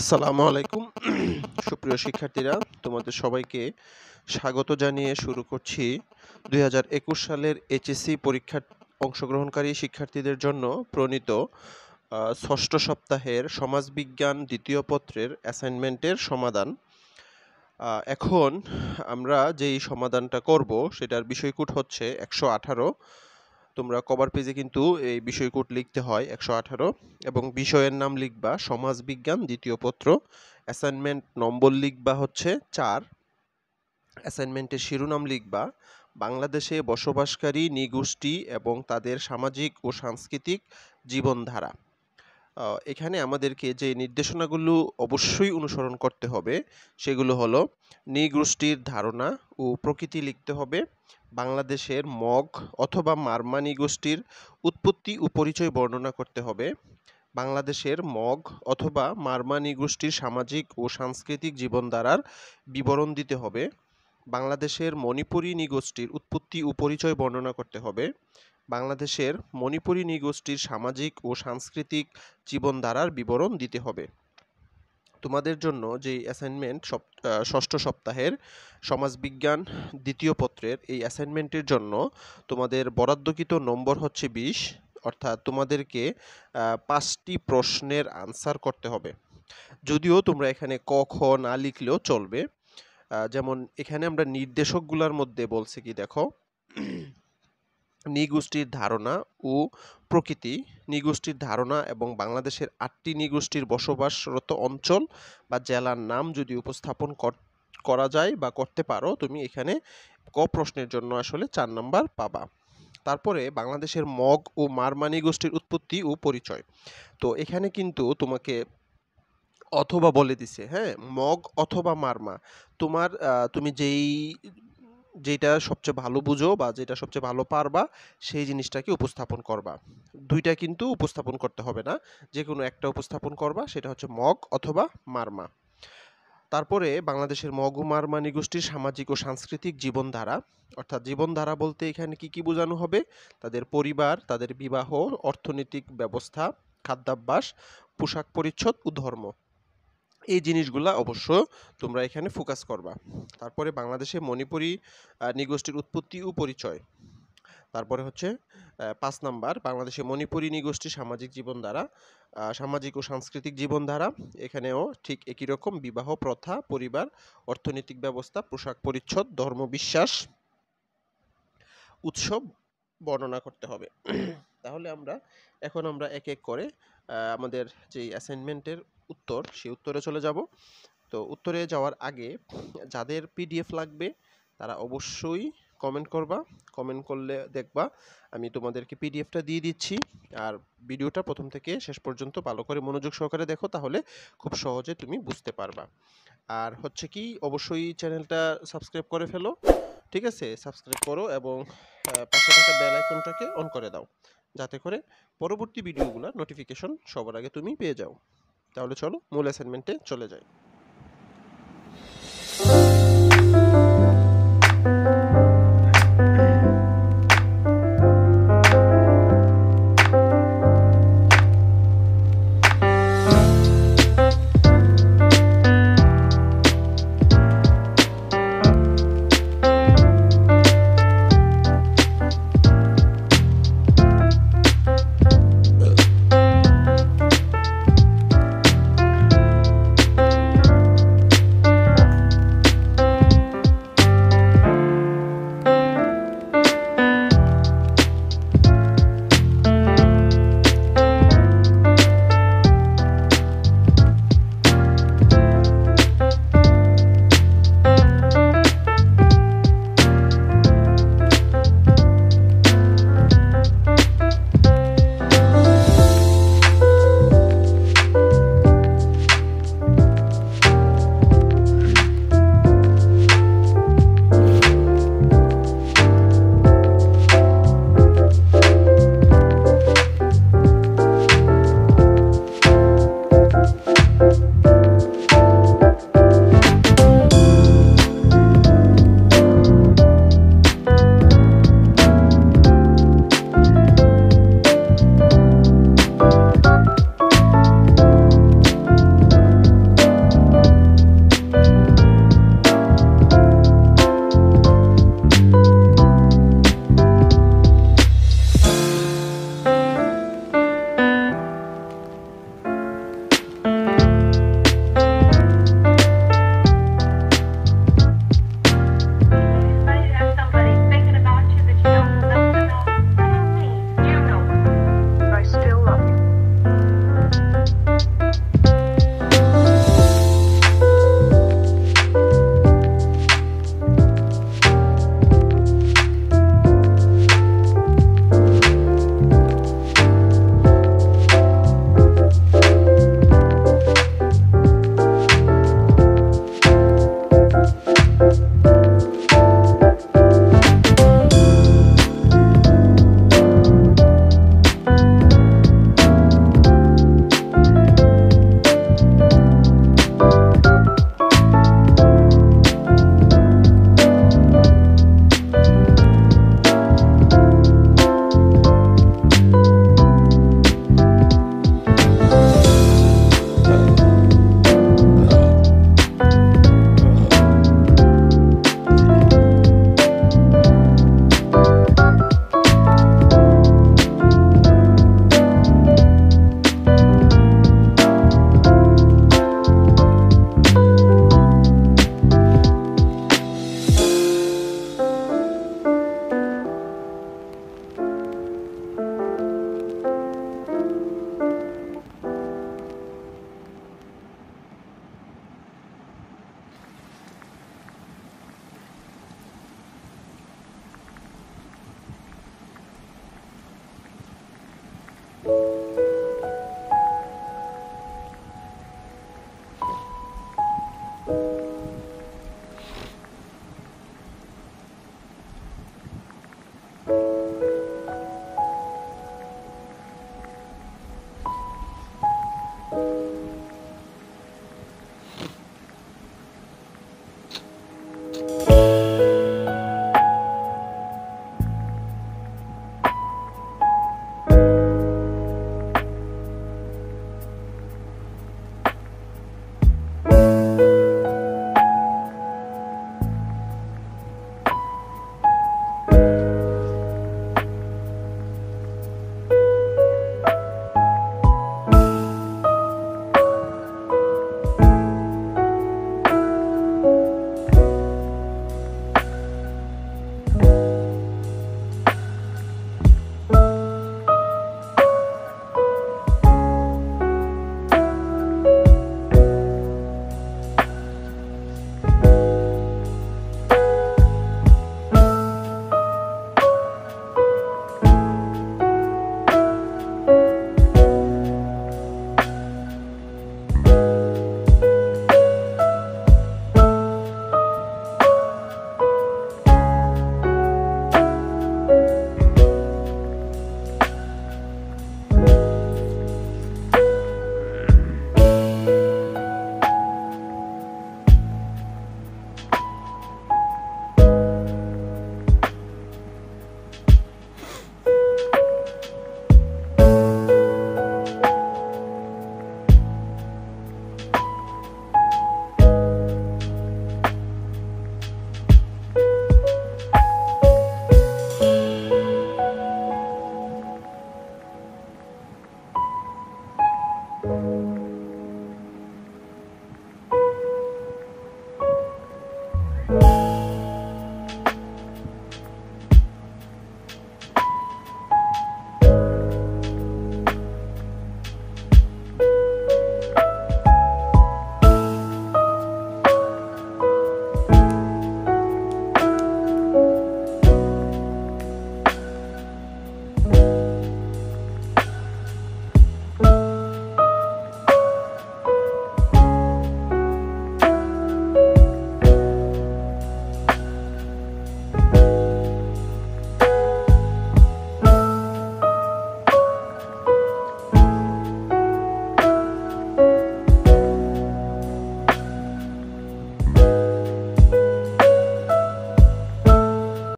আসসালামু আলাইকুম। সুপ্রিয় শিক্ষার্থীরা, তোমাদের সবাইকে স্বাগত জানিয়ে শুরু করছি ২০২১ সালের এইচএসসি পরীক্ষায় অংশগ্রহণকারী শিক্ষার্থীদের জন্য প্রণীত ষষ্ঠ সপ্তাহের সমাজবিজ্ঞান দ্বিতীয় পত্রের অ্যাসাইনমেন্টের সমাধান। এখন আমরা যেই সমাধানটা করব সেটার বিষয়কূট হচ্ছে ১১৮। তোমরা কভার পেজে কিন্তু এই বিষয়কূট লিখতে হয় ১১৮ এবং বিষয়ের নাম লিখবা সমাজবিজ্ঞান দ্বিতীয় পত্র। অ্যাসাইনমেন্ট নম্বর লিখবা হচ্ছে ৪। অ্যাসাইনমেন্টের শিরোনাম লিখবা বাংলাদেশে বসবাসকারী নৃগোষ্ঠী এবং তাদের সামাজিক ও সাংস্কৃতিক জীবনধারা। এখানে আমাদেরকে যে নির্দেশনাগুলো অবশ্যই অনুসরণ করতে হবে সেগুলো হলো নৃগোষ্ঠীর ধারণা ও প্রকৃতি লিখতে হবে, বাংলাদেশের মগ অথবা মারমা নৃগোষ্ঠীর উৎপত্তি ও পরিচয় বর্ণনা করতে হবে, বাংলাদেশের মগ অথবা মারমা নৃগোষ্ঠীর সামাজিক ও সাংস্কৃতিক জীবনধারার বিবরণ দিতে হবে, বাংলাদেশের মণিপুরী নৃগোষ্ঠীর উৎপত্তি ও পরিচয় বর্ণনা করতে হবে, বাংলাদেশের মণিপুরী নৃগোষ্ঠীর সামাজিক ও সাংস্কৃতিক জীবনধারার বিবরণ দিতে হবে। তোমাদের জন্য যে অ্যাসাইনমেন্ট ষষ্ঠ সপ্তাহের সমাজবিজ্ঞান দ্বিতীয় পত্রের এই অ্যাসাইনমেন্টের জন্য তোমাদের বরাদ্দকৃত নম্বর হচ্ছে ২০, অর্থাৎ তোমাদেরকে ৫টি প্রশ্নের আনসার করতে হবে। যদিও তোমরা এখানে ক খ না লিখলেও চলবে। যেমন এখানে আমরা নির্দেশকগুলোর মধ্যে বলছে কি দেখো, নৃগোষ্ঠীর ধারণা ও প্রকৃতি, নৃগোষ্ঠীর ধারণা এবং বাংলাদেশের ৮টি নৃগোষ্ঠীর বসবাসরত অঞ্চল বা জেলার নাম যদি উপস্থাপন করা যায় বা করতে পারো তুমি এখানে ক প্রশ্নের জন্য আসলে ৪ নাম্বার পাবা। তারপরে বাংলাদেশের মগ ও মারমা নৃগোষ্ঠীর উৎপত্তি ও পরিচয়। তো এখানে কিন্তু তোমাকে অথবা বলে দিছে, হ্যাঁ, মগ অথবা মারমা। তুমি যেটা সবচেয়ে ভালো বুঝো বা যেটা সবচেয়ে ভালো পারবা সেই জিনিসটাকে উপস্থাপন করবা। দুইটা কিন্তু উপস্থাপন করতে হবে না, যে কোনো একটা উপস্থাপন করবা, সেটা হচ্ছে মগ অথবা মারমা। তারপরে বাংলাদেশের মগ ও মারমা নৃগোষ্ঠীর সামাজিক ও সাংস্কৃতিক জীবনধারা, অর্থাৎ জীবনধারা বলতে এখানে কি কি বোঝানো হবে, তাদের পরিবার, তাদের বিবাহ, অর্থনৈতিক ব্যবস্থা, খাদ্যাভ্যাস, পোশাক পরিচ্ছদ ও ধর্ম। এই জিনিসগুলা অবশ্য তোমরা এখানে ফোকাস করবা। তারপরে বাংলাদেশে মণিপুরী নৃগোষ্ঠীর উৎপত্তি ও পরিচয়। তারপরে হচ্ছে ৫ নাম্বার বাংলাদেশে মণিপুরী নৃগোষ্ঠীর সামাজিক জীবনধারা, সামাজিক ও সাংস্কৃতিক জীবনধারা। এখানেও ঠিক একই রকম বিবাহ প্রথা, পরিবার, অর্থনৈতিক ব্যবস্থা, পোশাক পরিচ্ছদ, ধর্মবিশ্বাস, উৎসব বর্ণনা করতে হবে। তাহলে এখন আমরা এক এক করে আমাদের যে অ্যাসাইনমেন্টের উত্তর সেই উত্তরে চলে যাব। তো উত্তরে যাওয়ার আগে যাদের পিডিএফ লাগবে তারা অবশ্যই কমেন্ট করবা। কমেন্ট করলে দেখবা আমি তোমাদেরকে পিডিএফটা দিয়ে দিচ্ছি। আর ভিডিওটা প্রথম থেকে শেষ পর্যন্ত ভালো করে মনোযোগ সহকারে দেখো, তাহলে খুব সহজে তুমি বুঝতে পারবা। আর হচ্ছে কি, অবশ্যই চ্যানেলটা সাবস্ক্রাইব করে ফেলো, ঠিক আছে? সাবস্ক্রাইব করো এবং পাশে থাকা বেল আইকনটাকে অন করে দাও, যাতে করে পরবর্তী ভিডিওগুলোর নোটিফিকেশন সবার আগে তুমি পেয়ে যাও। তাহলে চলো মূল অ্যাসাইনমেন্টে চলে যাই। you.